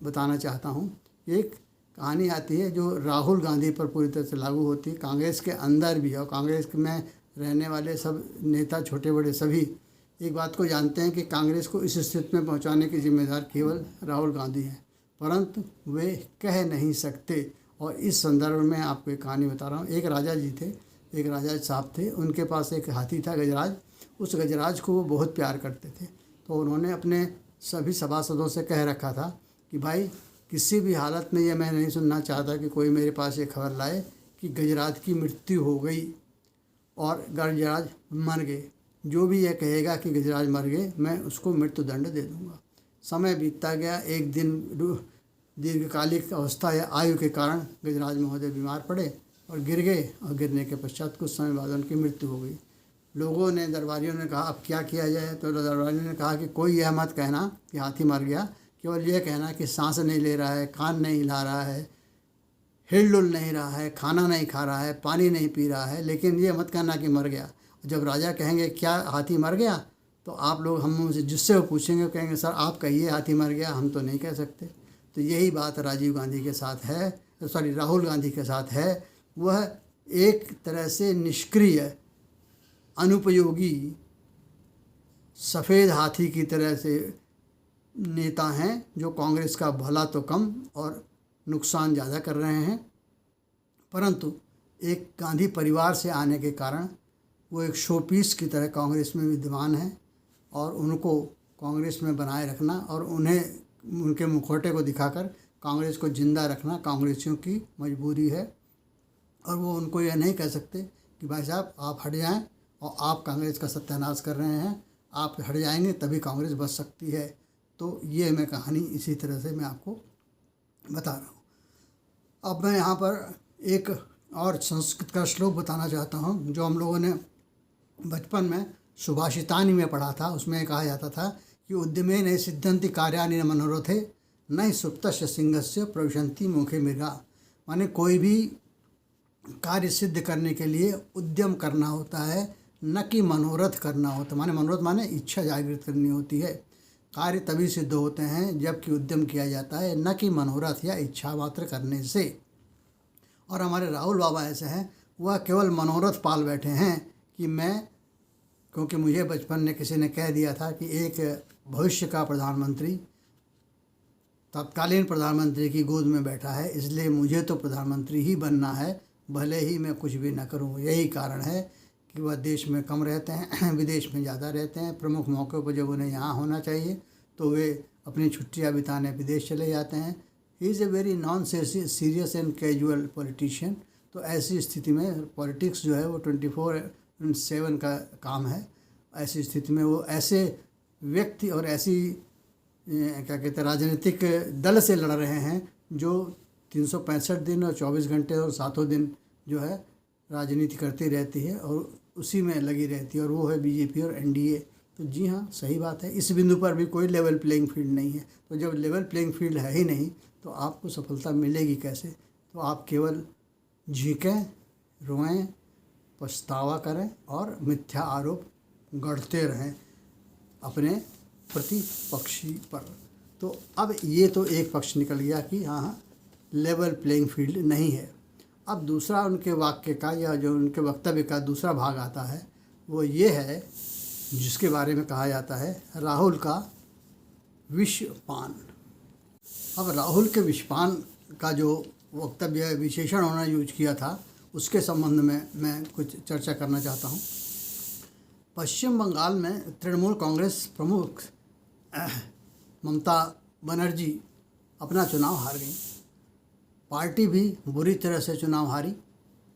बताना चाहता हूँ। एक कहानी आती है जो राहुल गांधी पर पूरी तरह से लागू होती है, कांग्रेस के अंदर भी, और कांग्रेस में रहने वाले सब नेता छोटे बड़े सभी एक बात को जानते हैं कि कांग्रेस को इस स्थिति में पहुंचाने की जिम्मेदार केवल राहुल गांधी हैं, परंतु वे कह नहीं सकते। और इस संदर्भ में आपको एक कहानी बता रहा हूँ। एक राजा जी थे, एक राजा साहब थे, उनके पास एक हाथी था गजराज। उस गजराज को वो बहुत प्यार करते थे, तो उन्होंने अपने सभी सभासदों से कह रखा था कि भाई किसी भी हालत में ये मैं नहीं सुनना चाहता कि कोई मेरे पास ये खबर लाए कि गजराज की मृत्यु हो गई और गजराज मर गए। जो भी यह कहेगा कि गजराज मर गए, मैं उसको मृत्यु दंड दे दूंगा। समय बीतता गया। एक दिन दीर्घकालिक अवस्था या आयु के कारण गजराज महोदय बीमार पड़े और गिर गए, और गिरने के पश्चात कुछ समय बाद उनकी मृत्यु हो गई। लोगों ने, दरबारियों ने कहा अब क्या किया जाए, तो दरबारियों ने कहा कि कोई यह मत कहना कि हाथी मर गया, केवल यह कहना कि सांस नहीं ले रहा है, कान नहीं हिला रहा है, हिलडुल नहीं रहा है, खाना नहीं खा रहा है, पानी नहीं पी रहा है, लेकिन ये मत कहना कि मर गया। जब राजा कहेंगे क्या हाथी मर गया, तो आप लोग हम से जिससे वो पूछेंगे कहेंगे सर आप कहिए हाथी मर गया, हम तो नहीं कह सकते। तो यही बात राजीव गांधी के साथ है, राहुल गांधी के साथ है। वह एक तरह से निष्क्रिय, अनुपयोगी, सफ़ेद हाथी की तरह से नेता हैं जो कांग्रेस का भला तो कम और नुकसान ज़्यादा कर रहे हैं। परंतु एक गांधी परिवार से आने के कारण वो एक शोपीस की तरह कांग्रेस में विद्यमान है और उनको कांग्रेस में बनाए रखना और उन्हें उनके मुखौटे को दिखाकर कांग्रेस को जिंदा रखना कांग्रेसियों की मजबूरी है। और वो उनको यह नहीं कह सकते कि भाई साहब आप हट जाएं और आप कांग्रेस का सत्यानाश कर रहे हैं, आप हट जाएंगे तभी कांग्रेस बच सकती है। तो ये मैं कहानी इसी तरह से मैं आपको बता रहा हूँ। अब मैं यहाँ पर एक और संस्कृत का श्लोक बताना चाहता हूँ जो हम लोगों ने बचपन में सुभाषितानि में पढ़ा था। उसमें कहा जाता था कि उद्यमे न सिद्धंति कार्यानि न मनोरथे न सुप्तस्य सिंहस्य प्रविशन्ति मुखे मृगा। माने कोई भी कार्य सिद्ध करने के लिए उद्यम करना होता है, न कि मनोरथ करना होता। माने मनोरथ माने इच्छा जागृत करनी होती है। कार्य तभी सिद्ध होते हैं जबकि उद्यम किया जाता है, न कि मनोरथ या इच्छा मात्र करने से। और हमारे राहुल बाबा ऐसे हैं, वह केवल मनोरथ पाल बैठे हैं कि मैं, क्योंकि मुझे बचपन में किसी ने कह दिया था कि एक भविष्य का प्रधानमंत्री तत्कालीन प्रधानमंत्री की गोद में बैठा है, इसलिए मुझे तो प्रधानमंत्री ही बनना है, भले ही मैं कुछ भी न करूं। यही कारण है कि वह देश में कम रहते हैं, विदेश में ज़्यादा रहते हैं। प्रमुख मौक़ों पर जब उन्हें यहाँ होना चाहिए तो वे अपनी छुट्टियाँ बिताने विदेश चले जाते हैं। He is a very non serious and casual politician. तो ऐसी स्थिति में पॉलिटिक्स जो है वो 24/7 का काम है। ऐसी स्थिति में वो ऐसे व्यक्ति और ऐसी क्या कहते हैं राजनीतिक दल से लड़ रहे हैं, जो 365 दिन और 24 घंटे और सातों दिन जो है राजनीति करती रहती है और उसी में लगी रहती है, और वो है बीजेपी और एनडीए। तो जी हाँ, सही बात है, इस बिंदु पर भी कोई लेवल प्लेइंग फील्ड नहीं है। तो जब लेवल प्लेइंग फील्ड है ही नहीं तो आपको सफलता मिलेगी कैसे? तो आप केवल झींकें, रोएं, पछतावा करें और मिथ्या आरोप गढ़ते रहें अपने प्रतिपक्षी पर। तो अब ये तो एक पक्ष निकल गया कि हाँ लेवल प्लेइंग फील्ड नहीं है। अब दूसरा उनके वाक्य का या जो उनके वक्तव्य का दूसरा भाग आता है, वो ये है जिसके बारे में कहा जाता है राहुल का विषपान। अब राहुल के विषपान का जो वक्तव्य विशेषण उन्होंने यूज किया था, उसके संबंध में मैं कुछ चर्चा करना चाहता हूँ। पश्चिम बंगाल में तृणमूल कांग्रेस प्रमुख ममता बनर्जी अपना चुनाव हार गई। पार्टी भी बुरी तरह से चुनाव हारी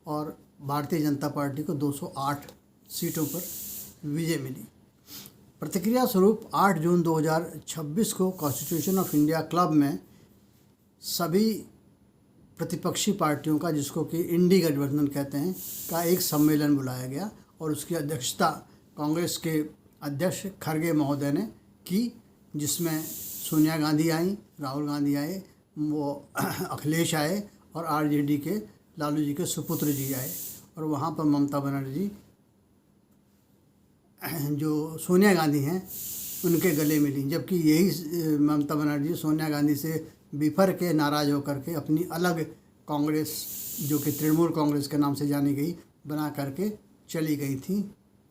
और भारतीय जनता पार्टी को 208 सीटों पर विजय मिली। प्रतिक्रिया स्वरूप 8 जून 2026 को कॉन्स्टिट्यूशन ऑफ इंडिया क्लब में सभी प्रतिपक्षी पार्टियों का, जिसको कि इंडी गठबंधन कहते हैं, का एक सम्मेलन बुलाया गया और उसकी अध्यक्षता कांग्रेस के अध्यक्ष खड़गे महोदय ने की, जिसमें सोनिया गांधी आई, राहुल गांधी आए, वो अखिलेश आए और आरजेडी के लालू जी के सुपुत्र जी आए। और वहाँ पर ममता बनर्जी जो सोनिया गांधी हैं उनके गले मिली, जबकि यही ममता बनर्जी सोनिया गांधी से बिफर के नाराज़ होकर के अपनी अलग कांग्रेस, जो कि तृणमूल कांग्रेस के नाम से जानी गई, बना करके चली गई थी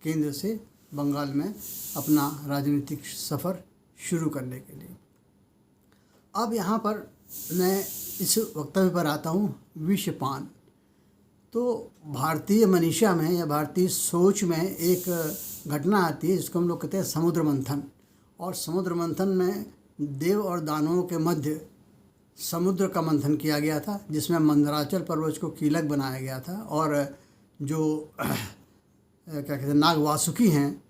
केंद्र से बंगाल में अपना राजनीतिक सफ़र शुरू करने के लिए। अब यहाँ पर मैं इस वक्तव्य पर आता हूँ, विषपान। तो भारतीय मनीषा में या भारतीय सोच में एक घटना आती है जिसको हम लोग कहते हैं समुद्र मंथन। और समुद्र मंथन में देव और दानवों के मध्य समुद्र का मंथन किया गया था, जिसमें मंदराचल पर्वत को कीलक बनाया गया था और जो क्या कहते हैं नाग वासुकी हैं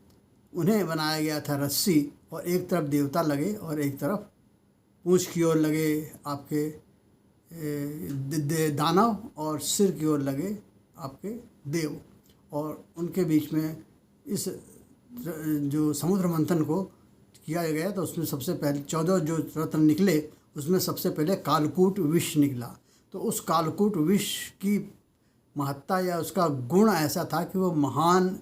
उन्हें बनाया गया था रस्सी, और एक तरफ देवता लगे और एक तरफ पूंछ की ओर लगे आपके दानव और सिर की ओर लगे आपके देव, और उनके बीच में इस जो समुद्र मंथन को किया गया। तो उसमें सबसे पहले 14 जो रत्न निकले, उसमें सबसे पहले कालकूट विष निकला। तो उस कालकूट विष की महत्ता या उसका गुण ऐसा था कि वो महान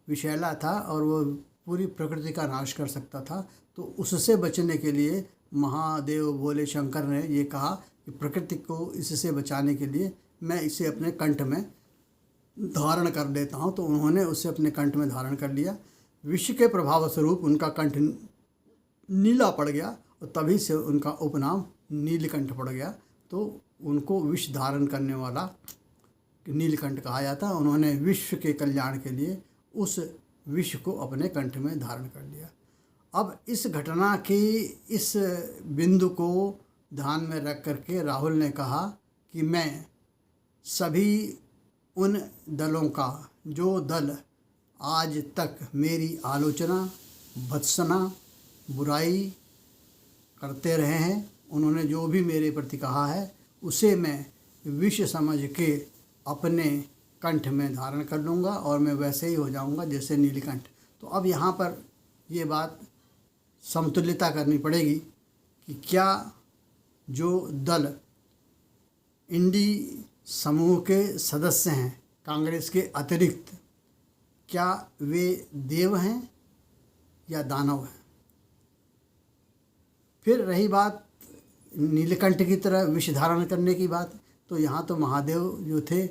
विषैला था और वो पूरी प्रकृति का नाश कर सकता था। तो उससे बचने के लिए महादेव भोले शंकर ने ये कहा कि प्रकृति को इससे बचाने के लिए मैं इसे अपने कंठ में धारण कर देता हूँ। तो उन्होंने उसे अपने कंठ में धारण कर लिया। विष के प्रभाव स्वरूप उनका कंठ नीला पड़ गया और तभी से उनका उपनाम नीलकंठ पड़ गया। तो उनको विष धारण करने वाला नीलकंठ कहा जाता है। उन्होंने विश्व के कल्याण के लिए उस विष को अपने कंठ में धारण कर लिया। अब इस घटना की इस बिंदु को ध्यान में रख करके राहुल ने कहा कि मैं सभी उन दलों का, जो दल आज तक मेरी आलोचना, भत्सना, बुराई करते रहे हैं, उन्होंने जो भी मेरे प्रति कहा है उसे मैं विष समझ के अपने कंठ में धारण कर लूँगा और मैं वैसे ही हो जाऊँगा जैसे नीलकंठ। तो अब यहाँ पर ये बात समतुल्यता करनी पड़ेगी कि क्या जो दल इंडी समूह के सदस्य हैं कांग्रेस के अतिरिक्त, क्या वे देव हैं या दानव हैं? फिर रही बात नीलकंठ की तरह विष धारण करने की बात, तो यहाँ तो महादेव जो थे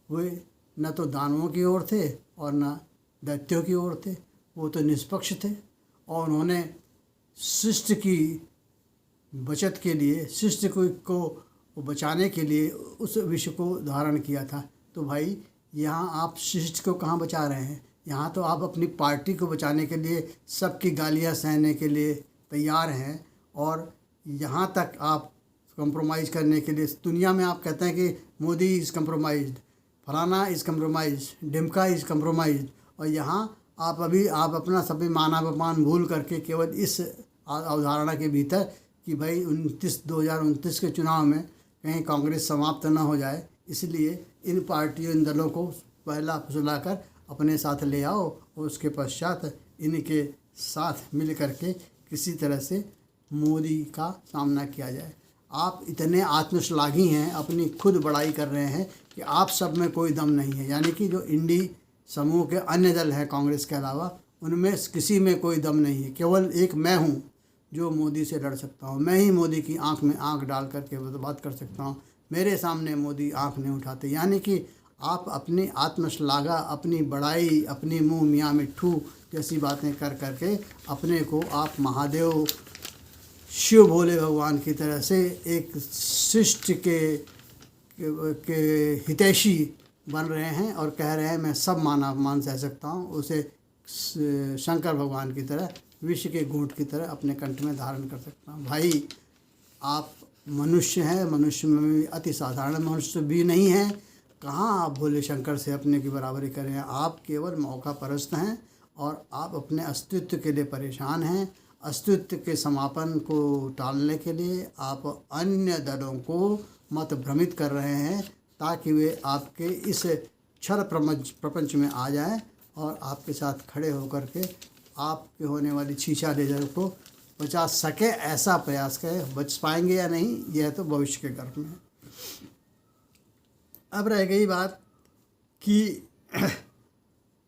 वे न तो दानवों की ओर थे और न दैत्यों की ओर थे, वो तो निष्पक्ष थे और उन्होंने शिष्ट की बचत के लिए, शिष्ट को बचाने के लिए उस विष को धारण किया था। तो भाई यहाँ आप शिष्ट को कहाँ बचा रहे हैं? यहाँ तो आप अपनी पार्टी को बचाने के लिए सबकी गालियाँ सहने के लिए तैयार हैं और यहाँ तक आप कंप्रोमाइज़ करने के लिए, दुनिया में आप कहते हैं कि मोदी इज़ कंप्रोमाइज्ड, फलाना इज़ कंप्रोमाइज्ड, डिमका इज़ कंप्रोमाइज्ड, और यहाँ आप अपना सभी मानापमान भूल करके केवल इस अवधारणा के भीतर कि भाई 2029 के चुनाव में कहीं कांग्रेस समाप्त न हो जाए, इसलिए इन पार्टियों, इन दलों को पहला फुसलाकर अपने साथ ले आओ और उसके पश्चात इनके साथ मिल करके किसी तरह से मोदी का सामना किया जाए। आप इतने आत्मश्लाघी हैं, अपनी खुद बड़ाई कर रहे हैं कि आप सब में कोई दम नहीं है, यानी कि जो इंडी समूह के अन्य दल हैं कांग्रेस के अलावा, उनमें किसी में कोई दम नहीं है। केवल एक मैं हूँ जो मोदी से लड़ सकता हूँ। मैं ही मोदी की आंख में आंख डाल करके बात कर सकता हूँ। मेरे सामने मोदी आंख नहीं उठाते। यानी कि आप अपनी आत्मश्लाघा, अपनी बड़ाई, अपनी मुँह मियाँ मिट्ठू जैसी बातें कर करके अपने को आप महादेव शिव भोले भगवान की तरह से एक शिष्ट के हितैषी बन रहे हैं और कह रहे हैं मैं सब मान सह सकता हूँ। उसे शंकर भगवान की तरह, विष के घूंट की तरह अपने कंठ में धारण कर सकता हूँ। भाई आप मनुष्य हैं, मनुष्य में भी अति साधारण मनुष्य भी नहीं हैं। कहाँ आप भोले शंकर से अपने की बराबरी करें। आप केवल मौका परस्त हैं और आप अपने अस्तित्व के लिए परेशान हैं। अस्तित्व के समापन को टालने के लिए आप अन्य दलों को मत भ्रमित कर रहे हैं ताकि वे आपके इस छल प्रपंच में आ जाएं और आपके साथ खड़े होकर के आपके होने वाली छीछा लेजर को बचा सके। ऐसा प्रयास करें। बच पाएंगे या नहीं, यह तो भविष्य के गर्भ में है। अब रह गई बात कि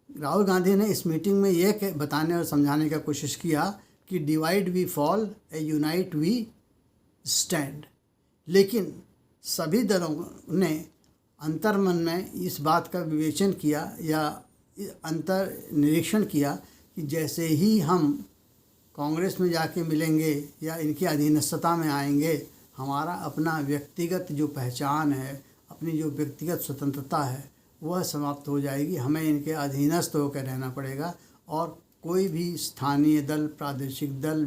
राहुल गांधी ने इस मीटिंग में यह बताने और समझाने का कोशिश किया कि divide we fall, a unite we stand. लेकिन सभी दलों ने अंतर्मन में इस बात का विवेचन किया या अंतर निरीक्षण किया कि जैसे ही हम कांग्रेस में जाके मिलेंगे या इनकी अधीनस्थता में आएंगे, हमारा अपना व्यक्तिगत जो पहचान है, अपनी जो व्यक्तिगत स्वतंत्रता है, वह समाप्त हो जाएगी। हमें इनके अधीनस्थ होकर रहना पड़ेगा और कोई भी स्थानीय दल, प्रादेशिक दल,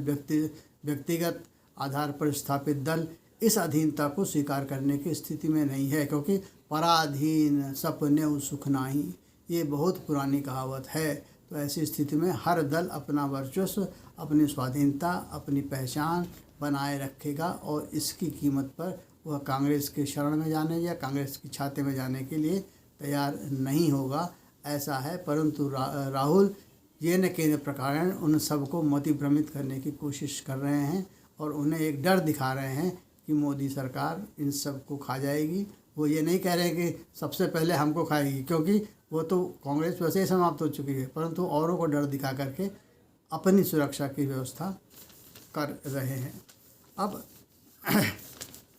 व्यक्तिगत आधार पर स्थापित दल इस अधीनता को स्वीकार करने की स्थिति में नहीं है, क्योंकि पराधीन सपने सुख नाही, ये बहुत पुरानी कहावत है। तो ऐसी स्थिति में हर दल अपना वर्चस्व, अपनी स्वाधीनता, अपनी पहचान बनाए रखेगा और इसकी कीमत पर वह कांग्रेस के शरण में जाने या कांग्रेस की छाते में जाने के लिए तैयार नहीं होगा। ऐसा है। परंतु राहुल ये न केंद्र प्रकार उन सबको मोतिभ्रमित करने की कोशिश कर रहे हैं और उन्हें एक डर दिखा रहे हैं कि मोदी सरकार इन सबको खा जाएगी। वो ये नहीं कह रहे हैं कि सबसे पहले हमको खाएगी, क्योंकि वो तो कांग्रेस वैसे ही समाप्त हो चुकी है, परंतु औरों को डर दिखा करके अपनी सुरक्षा की व्यवस्था कर रहे हैं। अब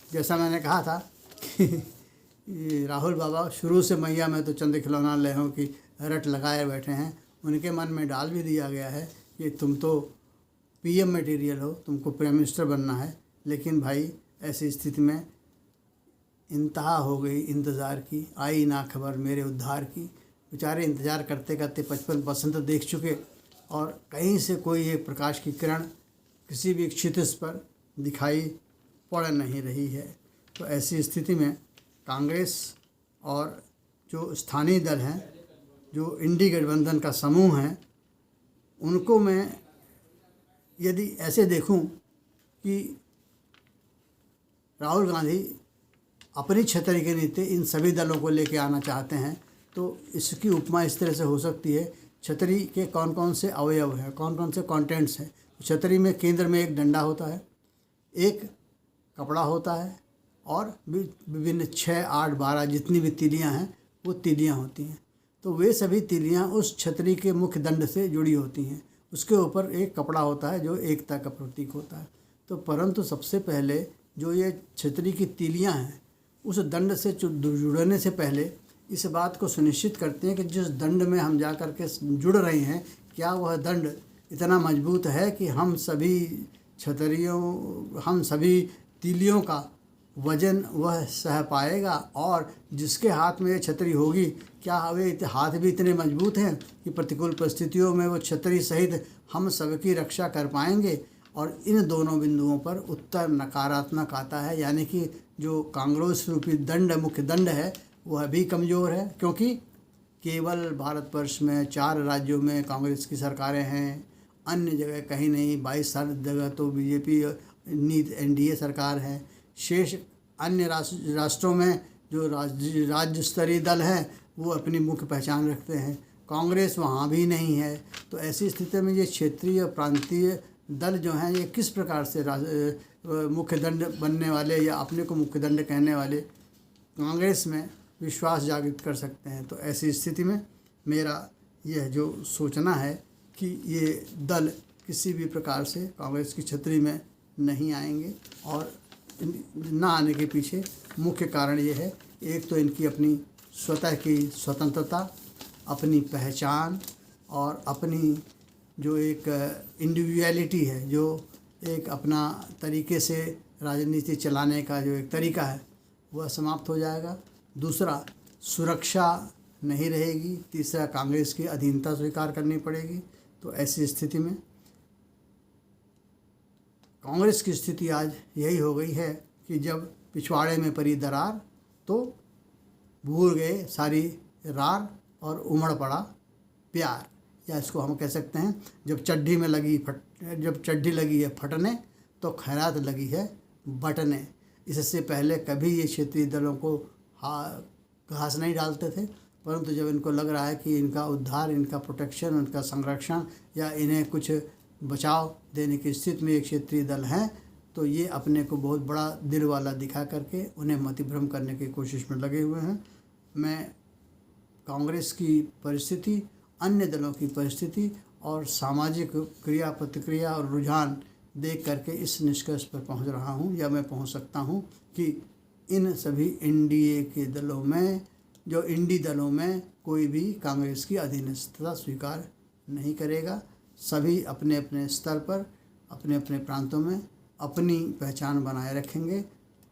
जैसा मैंने कहा था कि राहुल बाबा शुरू से मैया में तो चंद खिलौना लहरों की रट लगाए बैठे हैं। उनके मन में डाल भी दिया गया है कि तुम तो पीएम मटेरियल हो, तुमको प्राइम मिनिस्टर बनना है। लेकिन भाई ऐसी स्थिति में इंतहा हो गई इंतज़ार की, आई ना खबर मेरे उद्धार की। बेचारे इंतज़ार करते करते 55 बसंत देख चुके और कहीं से कोई एक प्रकाश की किरण किसी भी क्षितिज पर दिखाई पड़ नहीं रही है। तो ऐसी स्थिति में कांग्रेस और जो स्थानीय दल हैं, जो इंडी गठबंधन का समूह है, उनको मैं यदि ऐसे देखूं कि राहुल गांधी अपनी छतरी के नीचे इन सभी दलों को लेके आना चाहते हैं, तो इसकी उपमा इस तरह से हो सकती है। छतरी के कौन कौन से अवयव हैं, कौन कौन से कंटेंट्स हैं। छतरी में केंद्र में एक डंडा होता है, एक कपड़ा होता है और विभिन्न 6, 8, 12 जितनी भी तीलियां हैं वो तीलियां होती हैं। तो वे सभी तीलियां उस छतरी के मुख्य दंड से जुड़ी होती हैं। उसके ऊपर एक कपड़ा होता है जो एकता का प्रतीक होता है। तो परंतु सबसे पहले जो ये छतरी की तीलियां हैं, उस दंड से जुड़ने से पहले इस बात को सुनिश्चित करते हैं कि जिस दंड में हम जा कर के जुड़ रहे हैं, क्या वह दंड इतना मजबूत है कि हम सभी छतरियों, हम सभी तीलियों का वजन वह सह पाएगा। और जिसके हाथ में ये छतरी होगी, क्या वे हाथ भी इतने मजबूत हैं कि प्रतिकूल परिस्थितियों में वो छतरी सहित हम सबकी रक्षा कर पाएंगे। और इन दोनों बिंदुओं पर उत्तर नकारात्मक आता है, यानी कि जो कांग्रेस रूपी दंड, मुख्य दंड है, वह भी कमज़ोर है। क्योंकि केवल भारतवर्ष में 4 राज्यों में कांग्रेस की सरकारें हैं, अन्य जगह कहीं नहीं। 22 साल जगह तो बीजेपी नीति एनडीए सरकार है। शेष अन्य राष्ट्रों में जो राज्य स्तरीय दल हैं वो अपनी मुख्य पहचान रखते हैं, कांग्रेस वहाँ भी नहीं है। तो ऐसी स्थिति में ये क्षेत्रीय और प्रांतीय दल जो हैं ये किस प्रकार से मुख्य दंड बनने वाले या अपने को मुख्य दंड कहने वाले कांग्रेस में विश्वास जागृत कर सकते हैं। तो ऐसी स्थिति में मेरा यह जो सोचना है कि ये दल किसी भी प्रकार से कांग्रेस की छतरी में नहीं आएंगे, और ना आने के पीछे मुख्य कारण ये है, एक तो इनकी अपनी स्वतः की स्वतंत्रता, अपनी पहचान और अपनी जो एक इंडिविजुअलिटी है, जो एक अपना तरीके से राजनीति चलाने का जो एक तरीका है वह समाप्त हो जाएगा। दूसरा, सुरक्षा नहीं रहेगी। तीसरा, कांग्रेस की अधीनता स्वीकार करनी पड़ेगी। तो ऐसी स्थिति में कांग्रेस की स्थिति आज यही हो गई है कि जब पिछवाड़े में पड़ी दरार तो भूल गए सारी रार और उमड़ पड़ा प्यार, या इसको हम कह सकते हैं जब चड्ढी लगी है फटने तो खैरात लगी है बटने। इससे पहले कभी ये क्षेत्रीय दलों को घास नहीं डालते थे, परंतु जब इनको लग रहा है कि इनका उद्धार, इनका प्रोटेक्शन, इनका संरक्षण या इन्हें कुछ बचाव देने की स्थिति में एक क्षेत्रीय दल हैं, तो ये अपने को बहुत बड़ा दिल वाला दिखा करके उन्हें मतिभ्रम करने की कोशिश में लगे हुए हैं। मैं कांग्रेस की परिस्थिति, अन्य दलों की परिस्थिति और सामाजिक क्रिया प्रतिक्रिया और रुझान देख करके इस निष्कर्ष पर पहुंच रहा हूं, या मैं पहुंच सकता हूं कि इन सभी एनडीए के दलों में, जो इंडी दलों में कोई भी कांग्रेस की अधीनस्थता स्वीकार नहीं करेगा। सभी अपने अपने स्तर पर, अपने अपने प्रांतों में अपनी पहचान बनाए रखेंगे।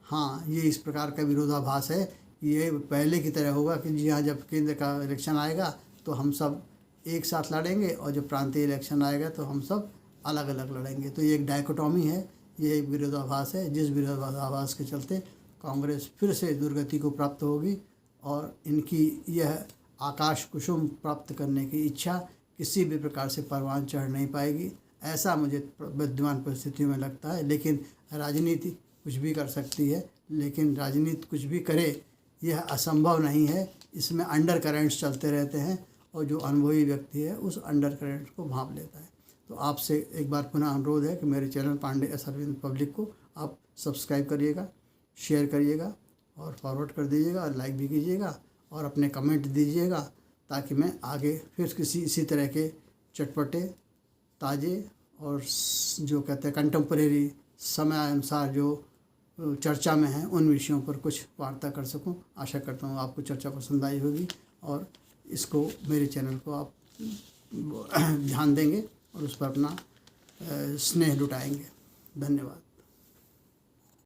हाँ, ये इस प्रकार का विरोधाभास है कि ये पहले की तरह होगा कि जी हाँ, जब केंद्र का इलेक्शन आएगा तो हम सब एक साथ लड़ेंगे, और जब प्रांतीय इलेक्शन आएगा तो हम सब अलग अलग लड़ेंगे। तो ये एक डायकोटॉमी है, ये एक विरोधाभास है, जिस विरोधाभास के चलते कांग्रेस फिर से दुर्गति को प्राप्त होगी, और इनकी यह आकाश कुसुम प्राप्त करने की इच्छा किसी भी प्रकार से परवान चढ़ नहीं पाएगी, ऐसा मुझे विद्यमान परिस्थितियों में लगता है। लेकिन राजनीति कुछ भी कर सकती है, लेकिन राजनीति कुछ भी करे यह असंभव नहीं है। इसमें अंडर करेंट्स चलते रहते हैं, और जो अनुभवी व्यक्ति है उस अंडर करेंट्स को भांप लेता है। तो आपसे एक बार पुनः अनुरोध है कि मेरे channel Pandey S Arvind public को आप सब्सक्राइब करिएगा, शेयर करिएगा और फॉरवर्ड कर दीजिएगा, और लाइक भी कीजिएगा और अपने कमेंट दीजिएगा, ताकि मैं आगे फिर किसी इसी तरह के चटपटे, ताज़े और जो कहते हैं कंटेम्परेरी समय अनुसार जो चर्चा में है उन विषयों पर कुछ वार्ता कर सकूं। आशा करता हूं आपको चर्चा पसंद आई होगी, और इसको मेरे चैनल को आप ध्यान देंगे और उस पर अपना स्नेह लुटाएंगे। धन्यवाद।